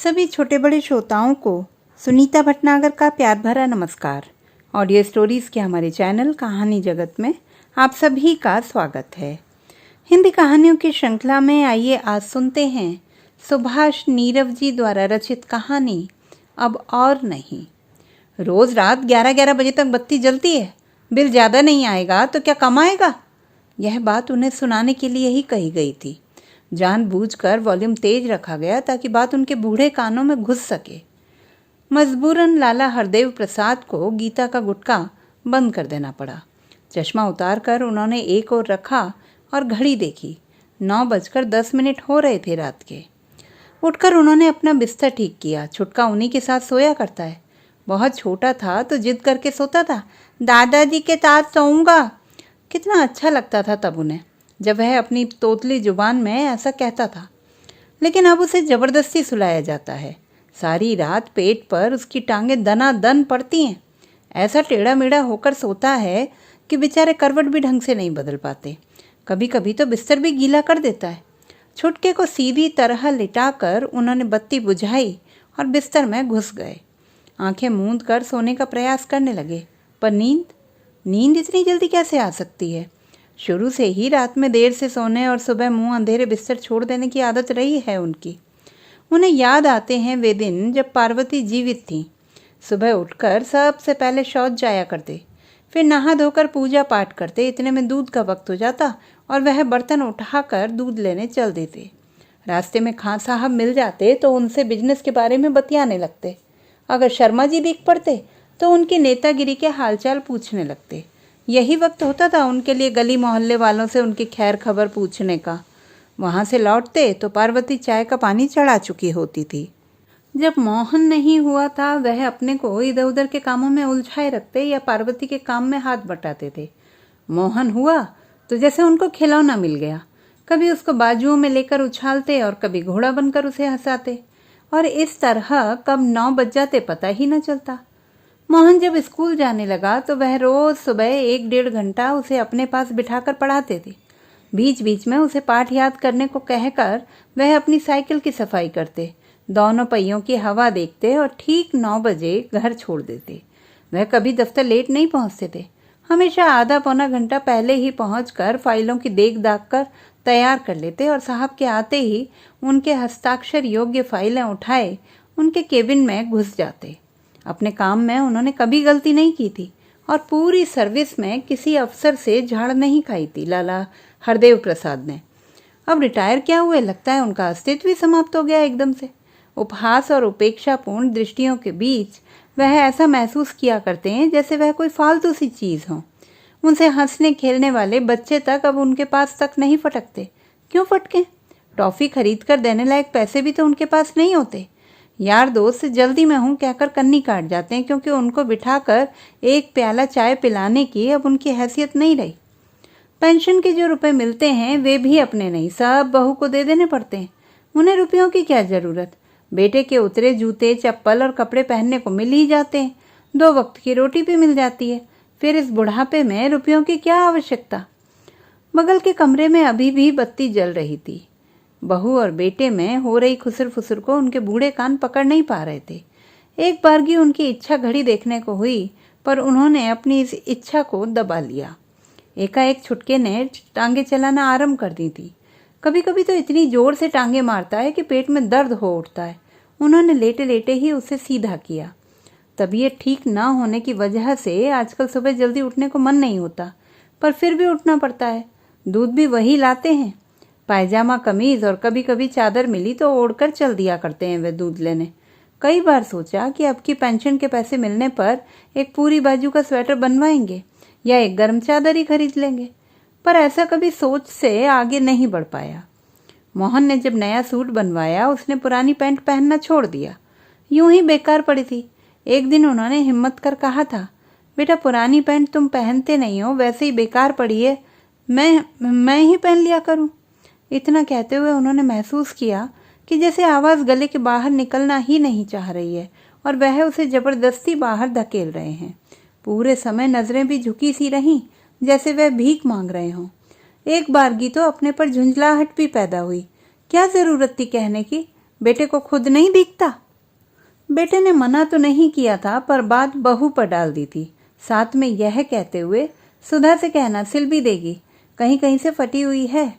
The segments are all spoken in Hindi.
सभी छोटे बड़े श्रोताओं को सुनीता भटनागर का प्यार भरा नमस्कार। ऑडियो स्टोरीज के हमारे चैनल कहानी जगत में आप सभी का स्वागत है। हिंदी कहानियों की श्रृंखला में आइए आज सुनते हैं सुभाष नीरव जी द्वारा रचित कहानी अब और नहीं। रोज रात 11-11 बजे तक बत्ती जलती है, बिल ज़्यादा नहीं आएगा तो क्या कम आएगा? यह बात उन्हें सुनाने के लिए ही कही गई थी। जानबूझकर वॉल्यूम तेज रखा गया ताकि बात उनके बूढ़े कानों में घुस सके। मजबूरन लाला हरदेव प्रसाद को गीता का गुटका बंद कर देना पड़ा। चश्मा उतारकर उन्होंने एक ओर रखा और घड़ी देखी। 9:10 हो रहे थे रात के। उठकर उन्होंने अपना बिस्तर ठीक किया। छुटका उन्हीं के साथ सोया करता है। बहुत छोटा था तो जिद करके सोता था, दादाजी के साथ सोऊंगा। कितना अच्छा लगता था तब उन्हें, जब वह अपनी तोतली जुबान में ऐसा कहता था। लेकिन अब उसे ज़बरदस्ती सुलाया जाता है। सारी रात पेट पर उसकी टांगें दनादन पड़ती हैं। ऐसा टेढ़ा मेढ़ा होकर सोता है कि बेचारे करवट भी ढंग से नहीं बदल पाते। कभी कभी तो बिस्तर भी गीला कर देता है। छुटके को सीधी तरह लिटाकर उन्होंने बत्ती बुझाई और बिस्तर में घुस गए। आंखें मूंद कर सोने का प्रयास करने लगे, पर नींद इतनी जल्दी कैसे आ सकती है? शुरू से ही रात में देर से सोने और सुबह मुंह अंधेरे बिस्तर छोड़ देने की आदत रही है उनकी। उन्हें याद आते हैं वे दिन जब पार्वती जीवित थी। सुबह उठकर सबसे पहले शौच जाया करते, फिर नहा धोकर पूजा पाठ करते। इतने में दूध का वक्त हो जाता और वह बर्तन उठाकर दूध लेने चल देते। रास्ते में खां साहब मिल जाते तो उनसे बिजनेस के बारे में बतियाने लगते। अगर शर्मा जी दिख पड़ते तो उनकी नेतागिरी के हालचाल पूछने लगते। यही वक्त होता था उनके लिए गली मोहल्ले वालों से उनकी खैर खबर पूछने का। वहाँ से लौटते तो पार्वती चाय का पानी चढ़ा चुकी होती थी। जब मोहन नहीं हुआ था वह अपने को इधर उधर के कामों में उलझाए रखते या पार्वती के काम में हाथ बटाते थे। मोहन हुआ तो जैसे उनको खिलौना मिल गया। कभी उसको बाजुओं में लेकर उछालते और कभी घोड़ा बनकर उसे हंसाते, और इस तरह कब 9 बज जाते पता ही न चलता। मोहन जब स्कूल जाने लगा तो वह रोज सुबह 1-1.5 घंटा उसे अपने पास बिठाकर पढ़ाते थे। बीच बीच में उसे पाठ याद करने को कहकर वह अपनी साइकिल की सफाई करते, दोनों पहियों की हवा देखते और ठीक 9 बजे घर छोड़ देते। वह कभी दफ्तर लेट नहीं पहुंचते थे। हमेशा आधा पौना घंटा पहले ही पहुंचकर फाइलों की देख दाख कर तैयार कर लेते और साहब के आते ही उनके हस्ताक्षर योग्य फाइलें उठाए उनके केबिन में घुस जाते। अपने काम में उन्होंने कभी गलती नहीं की थी और पूरी सर्विस में किसी अफसर से झाड़ नहीं खाई थी लाला हरदेव प्रसाद ने। अब रिटायर क्या हुए, लगता है उनका अस्तित्व ही समाप्त हो गया एकदम से। उपहास और उपेक्षापूर्ण दृष्टियों के बीच वह ऐसा महसूस किया करते हैं जैसे वह कोई फालतू सी चीज़ हो। उनसे हंसने खेलने वाले बच्चे तक अब उनके पास तक नहीं फटकते। क्यों फटके? टॉफ़ी खरीद कर देने लायक पैसे भी तो उनके पास नहीं होते। यार दोस्त से जल्दी में हूँ कहकर कन्नी काट जाते हैं, क्योंकि उनको बिठाकर एक प्याला चाय पिलाने की अब उनकी हैसियत नहीं रही। पेंशन के जो रुपए मिलते हैं वे भी अपने नहीं, सब बहू को दे देने पड़ते हैं। उन्हें रुपयों की क्या ज़रूरत? बेटे के उतरे जूते चप्पल और कपड़े पहनने को मिल ही जाते हैं। 2 वक्त की रोटी भी मिल जाती है। फिर इस बुढ़ापे में रुपयों की क्या आवश्यकता? बगल के कमरे में अभी भी बत्ती जल रही थी। बहू और बेटे में हो रही खुसर फुसर को उनके बूढ़े कान पकड़ नहीं पा रहे थे। एक बारगी उनकी इच्छा घड़ी देखने को हुई, पर उन्होंने अपनी इस इच्छा को दबा लिया। एकाएक छुटके ने टांगे चलाना आरंभ कर दी थी। कभी कभी तो इतनी जोर से टांगे मारता है कि पेट में दर्द हो उठता है। उन्होंने लेटे लेटे ही उसे सीधा किया। तबीयत ठीक न होने की वजह से आजकल सुबह जल्दी उठने को मन नहीं होता, पर फिर भी उठना पड़ता है। दूध भी वही लाते हैं। पायजामा कमीज और कभी कभी चादर मिली तो ओढ़कर चल दिया करते हैं वे दूध लेने। कई बार सोचा कि अब की पेंशन के पैसे मिलने पर एक पूरी बाजू का स्वेटर बनवाएंगे या एक गर्म चादर ही खरीद लेंगे, पर ऐसा कभी सोच से आगे नहीं बढ़ पाया। मोहन ने जब नया सूट बनवाया उसने पुरानी पैंट पहनना छोड़ दिया। यूं ही बेकार पड़ी थी। एक दिन उन्होंने हिम्मत कर कहा था, बेटा पुरानी पैंट तुम पहनते नहीं हो, वैसे ही बेकार पड़ी है, मैं ही पहन लिया करूं। इतना कहते हुए उन्होंने महसूस किया कि जैसे आवाज़ गले के बाहर निकलना ही नहीं चाह रही है और वह उसे जबरदस्ती बाहर धकेल रहे हैं। पूरे समय नजरें भी झुकी सी रहीं, जैसे वह भीख मांग रहे हों। एक बारगी तो अपने पर झुंझलाहट भी पैदा हुई। क्या ज़रूरत थी कहने की? बेटे को खुद नहीं दिखता? बेटे ने मना तो नहीं किया था, पर बात बहू पर डाल दी थी, साथ में यह कहते हुए सुधा से कहना सिल भी देगी, कहीं कहीं से फटी हुई है।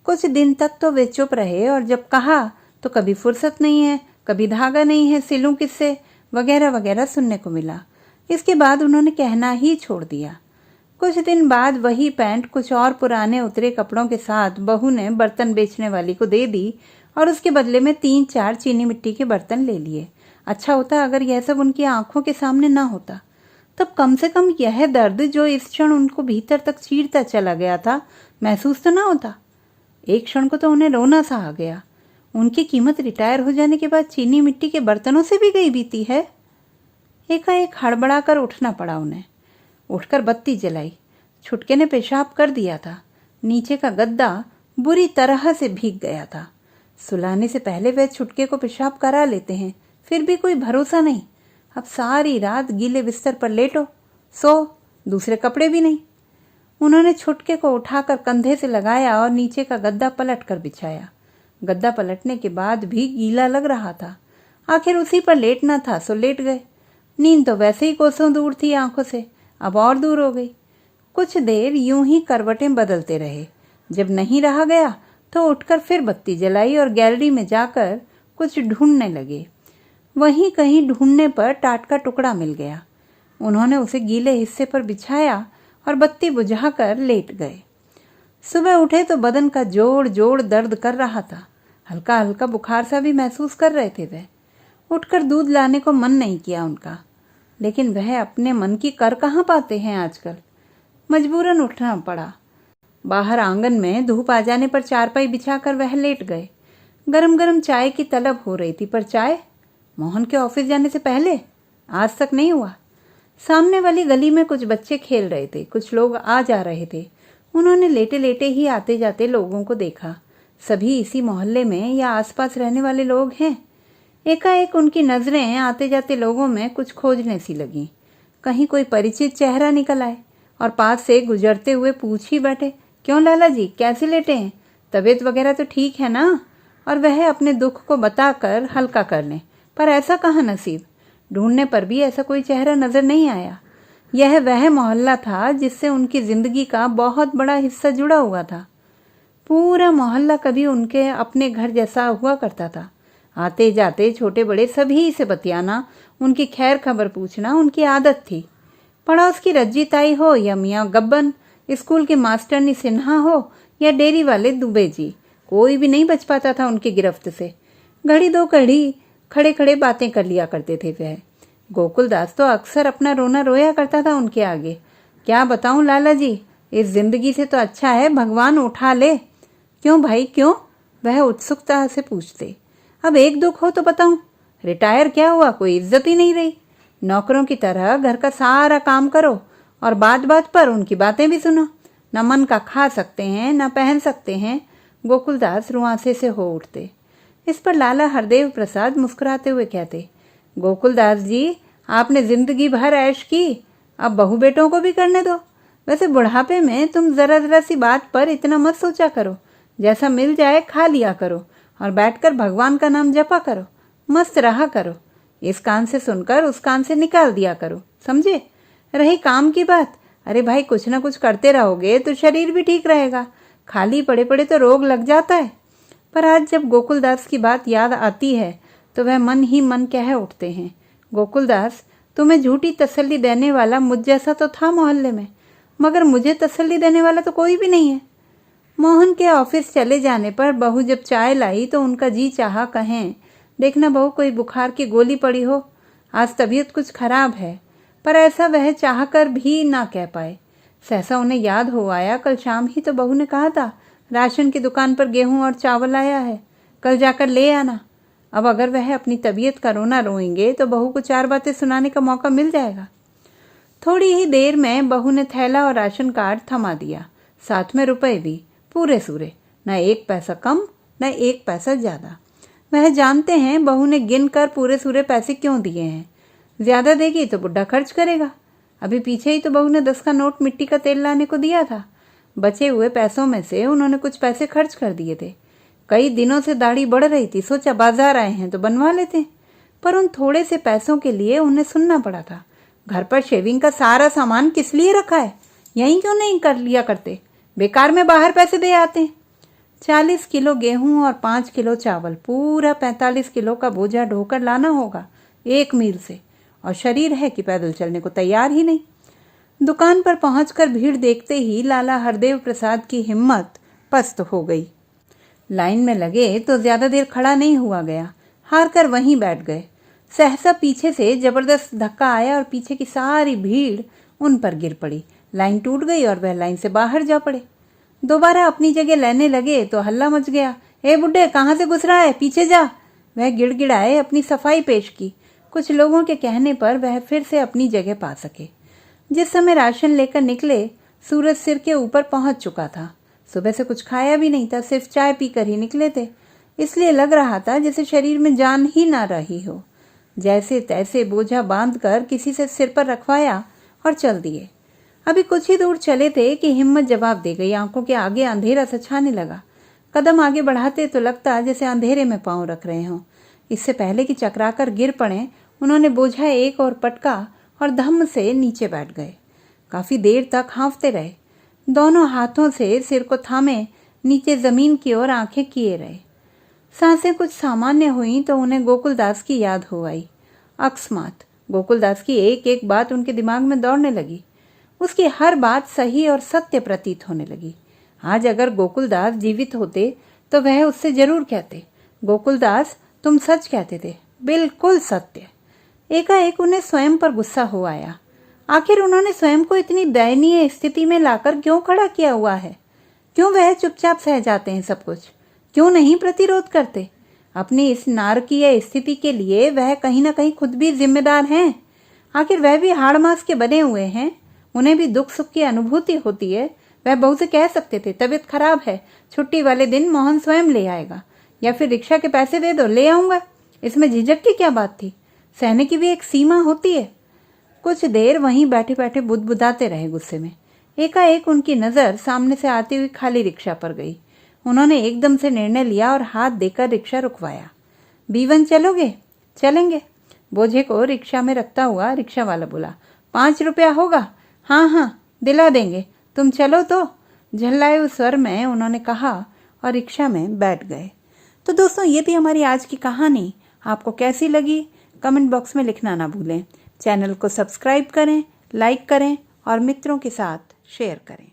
कुछ दिन तक तो वे चुप रहे और जब कहा तो कभी फुर्सत नहीं है, कभी धागा नहीं है, सिलूं किससे, वगैरह वगैरह सुनने को मिला। इसके बाद उन्होंने कहना ही छोड़ दिया। कुछ दिन बाद वही पैंट कुछ और पुराने उतरे कपड़ों के साथ बहू ने बर्तन बेचने वाली को दे दी और उसके बदले में 3-4 चीनी मिट्टी के बर्तन ले लिए। अच्छा होता अगर यह सब उनकी आंखों के सामने ना होता, तब कम से कम यह दर्द जो इस क्षण उनको भीतर तक चीरता चला गया था महसूस तो ना होता। एक क्षण को तो उन्हें रोना सा आ गया। उनकी कीमत रिटायर हो जाने के बाद चीनी मिट्टी के बर्तनों से भी गई बीती है। एकाएक हड़बड़ा कर उठना पड़ा उन्हें। उठकर बत्ती जलाई। छुटके ने पेशाब कर दिया था। नीचे का गद्दा बुरी तरह से भीग गया था। सुलाने से पहले वे छुटके को पेशाब करा लेते हैं, फिर भी कोई भरोसा नहीं। अब सारी रात गीले बिस्तर पर लेटो, सो, दूसरे कपड़े भी नहीं। उन्होंने छुटके को उठाकर कंधे से लगाया और नीचे का गद्दा पलट कर बिछाया। गद्दा पलटने के बाद भी गीला लग रहा था। आखिर उसी पर लेटना था, सो लेट गए। नींद तो वैसे ही कोसों दूर थी आंखों से, अब और दूर हो गई। कुछ देर यूं ही करवटें बदलते रहे। जब नहीं रहा गया तो उठकर फिर बत्ती जलाई और गैलरी में जाकर कुछ ढूंढने लगे। वहीं कहीं ढूंढने पर टाट का टुकड़ा मिल गया। उन्होंने उसे गीले हिस्से पर बिछाया और बत्ती बुझाकर लेट गए। सुबह उठे तो बदन का जोड़ जोड़ दर्द कर रहा था। हल्का हल्का बुखार सा भी महसूस कर रहे थे वे। उठकर दूध लाने को मन नहीं किया उनका, लेकिन वह अपने मन की कर कहाँ पाते हैं आजकल। मजबूरन उठना पड़ा। बाहर आंगन में धूप आ जाने पर चारपाई बिछाकर वह लेट गए। गरम गरम चाय की तलब हो रही थी, पर चाय मोहन के ऑफिस जाने से पहले आज तक नहीं हुआ। सामने वाली गली में कुछ बच्चे खेल रहे थे, कुछ लोग आ जा रहे थे। उन्होंने लेटे लेटे ही आते जाते लोगों को देखा। सभी इसी मोहल्ले में या आसपास रहने वाले लोग हैं। एकाएक उनकी नजरें आते जाते लोगों में कुछ खोजने सी लगी। कहीं कोई परिचित चेहरा निकल आए और पास से गुजरते हुए पूछ ही बैठे, क्यों लाला जी, कैसे लेटे हैं, तबीयत वगैरह तो ठीक है ना? और वह अपने दुख को बताकर हल्का कर लें, पर ऐसा कहाँ नसीब। ढूंढने पर भी ऐसा कोई चेहरा नजर नहीं आया। यह वह मोहल्ला था जिससे उनकी जिंदगी का बहुत बड़ा हिस्सा जुड़ा हुआ था। पूरा मोहल्ला कभी उनके अपने घर जैसा हुआ करता था। आते जाते छोटे बड़े सभी से बतियाना, उनकी खैर खबर पूछना उनकी आदत थी। पड़ोस की रज्जी ताई हो या मियाँ गब्बन, स्कूल के मास्टरनी सिन्हा हो या डेयरी वाले दुबे जी, कोई भी नहीं बच पाता था उनकी गिरफ्त से। घड़ी दो घड़ी खड़े खड़े बातें कर लिया करते थे वह। गोकुलदास तो अक्सर अपना रोना रोया करता था उनके आगे। क्या बताऊं लाला जी, इस जिंदगी से तो अच्छा है भगवान उठा ले। क्यों भाई क्यों? वह उत्सुकता से पूछते। अब एक दुख हो तो बताऊं, रिटायर क्या हुआ, कोई इज्जत ही नहीं रही। नौकरों की तरह घर का सारा काम करो और बात बात पर उनकी बातें भी सुनो। न मन का खा सकते हैं न पहन सकते हैं। गोकुलदास रुआंसे से हो उठते। इस पर लाला हरदेव प्रसाद मुस्कुराते हुए कहते, गोकुलदास जी, आपने जिंदगी भर ऐश की, अब बहू बेटों को भी करने दो। वैसे बुढ़ापे में तुम जरा जरा सी बात पर इतना मत सोचा करो। जैसा मिल जाए खा लिया करो और बैठकर भगवान का नाम जपा करो। मस्त रहा करो। इस कान से सुनकर उस कान से निकाल दिया करो, समझे? रही काम की बात, अरे भाई कुछ ना कुछ करते रहोगे तो शरीर भी ठीक रहेगा। खाली पड़े पड़े तो रोग लग जाता है। पर आज जब गोकुलदास की बात याद आती है तो वह मन ही मन कह उठते हैं, गोकुलदास, तुम्हें झूठी तसल्ली देने वाला मुझ जैसा तो था मोहल्ले में, मगर मुझे तसल्ली देने वाला तो कोई भी नहीं है। मोहन के ऑफिस चले जाने पर बहू जब चाय लाई तो उनका जी चाहा कहें, देखना बहू कोई बुखार की गोली पड़ी हो, आज तबीयत कुछ खराब है। पर ऐसा वह चाहकर भी ना कह पाए। सहसा उन्हें याद हो आया, कल शाम ही तो बहू ने कहा था राशन की दुकान पर गेहूं और चावल आया है, कल जाकर ले आना। अब अगर वह अपनी तबीयत का रोना रोएंगे तो बहू को 4 बातें सुनाने का मौका मिल जाएगा। थोड़ी ही देर में बहू ने थैला और राशन कार्ड थमा दिया, साथ में रुपए भी, पूरे सूरे, न 1 पैसा कम न 1 पैसा ज्यादा। वह जानते हैं बहू ने गिन कर पूरे सूरे पैसे क्यों दिए हैं। ज्यादा देगी तो बुढ़ा खर्च करेगा। अभी पीछे ही तो बहू ने 10 का नोट मिट्टी का तेल लाने को दिया था। बचे हुए पैसों में से उन्होंने कुछ पैसे खर्च कर दिए थे। कई दिनों से दाढ़ी बढ़ रही थी, सोचा बाजार आए हैं तो बनवा लेते हैं। पर उन थोड़े से पैसों के लिए उन्हें सुनना पड़ा था, घर पर शेविंग का सारा सामान किस लिए रखा है, यहीं क्यों नहीं कर लिया करते, बेकार में बाहर पैसे दे आते हैं। 40 किलो गेहूं और 5 किलो चावल, पूरा 45 किलो का बोझा ढोकर लाना होगा 1 मील से, और शरीर है कि पैदल चलने को तैयार ही नहीं। दुकान पर पहुंचकर भीड़ देखते ही लाला हरदेव प्रसाद की हिम्मत पस्त हो गई। लाइन में लगे तो ज्यादा देर खड़ा नहीं हुआ गया, हार कर वहीं बैठ गए। सहसा पीछे से जबरदस्त धक्का आया और पीछे की सारी भीड़ उन पर गिर पड़ी। लाइन टूट गई और वह लाइन से बाहर जा पड़े। दोबारा अपनी जगह लेने लगे तो हल्ला मच गया, ए बुड्ढे कहाँ से घुस रहा है, पीछे जा। वह गिड़गिड़ाए अपनी सफाई पेश की। कुछ लोगों के कहने पर वह फिर से अपनी जगह पा सके। जिस समय राशन लेकर निकले सूरज सिर के ऊपर पहुंच चुका था। सुबह से कुछ खाया भी नहीं था, सिर्फ चाय पीकर ही निकले थे, इसलिए लग रहा था जैसे शरीर में जान ही ना रही हो। जैसे तैसे बोझा बांधकर किसी से सिर पर रखवाया और चल दिए। अभी कुछ ही दूर चले थे कि हिम्मत जवाब दे गई। आंखों के आगे अंधेरा सा छाने लगा। कदम आगे बढ़ाते तो लगता जैसे अंधेरे में पांव रख रहे हों। इससे पहले कि चकराकर गिर पड़े, उन्होंने बोझा एक और पटका और धम्म से नीचे बैठ गए। काफी देर तक हाँफते रहे, दोनों हाथों से सिर को थामे नीचे जमीन की ओर आंखें किए रहे। सांसें कुछ सामान्य हुई तो उन्हें गोकुलदास की याद हो आई। अकस्मात गोकुलदास की एक एक बात उनके दिमाग में दौड़ने लगी। उसकी हर बात सही और सत्य प्रतीत होने लगी। आज अगर गोकुलदास जीवित होते तो वह उससे जरूर कहते, गोकुलदास तुम सच कहते थे, बिल्कुल सत्य। एकाएक उन्हें स्वयं पर गुस्सा हो आया। आखिर उन्होंने स्वयं को इतनी दयनीय स्थिति में लाकर क्यों खड़ा किया हुआ है? क्यों वह चुपचाप सह जाते हैं सब कुछ? क्यों नहीं प्रतिरोध करते? अपनी इस नारकीय स्थिति के लिए वह कहीं ना कहीं खुद भी जिम्मेदार हैं। आखिर वह भी हाड़ मांस के बने हुए हैं, उन्हें भी दुख सुख की अनुभूति होती है। वह बहू से कह सकते थे, तबीयत खराब है, छुट्टी वाले दिन मोहन स्वयं ले आएगा, या फिर रिक्शा के पैसे दे दो, ले आऊंगा। इसमें झिझक की क्या बात थी? सहने की भी एक सीमा होती है। कुछ देर वहीं बैठे बैठे बुदबुदाते रहे गुस्से में। एकाएक उनकी नजर सामने से आती हुई खाली रिक्शा पर गई। उन्होंने एकदम से निर्णय लिया और हाथ देकर रिक्शा रुकवाया। बीवन चलोगे? चलेंगे। बोझे को रिक्शा में रखता हुआ रिक्शा वाला बोला, 5 रुपया होगा? हाँ हाँ दिला देंगे, तुम चलो तो, झल्लाए स्वर में उन्होंने कहा और रिक्शा में बैठ गए। तो दोस्तों, ये थी हमारी आज की कहानी। आपको कैसी लगी कमेंट बॉक्स में लिखना ना भूलें। चैनल को सब्सक्राइब करें, लाइक करें और मित्रों के साथ शेयर करें।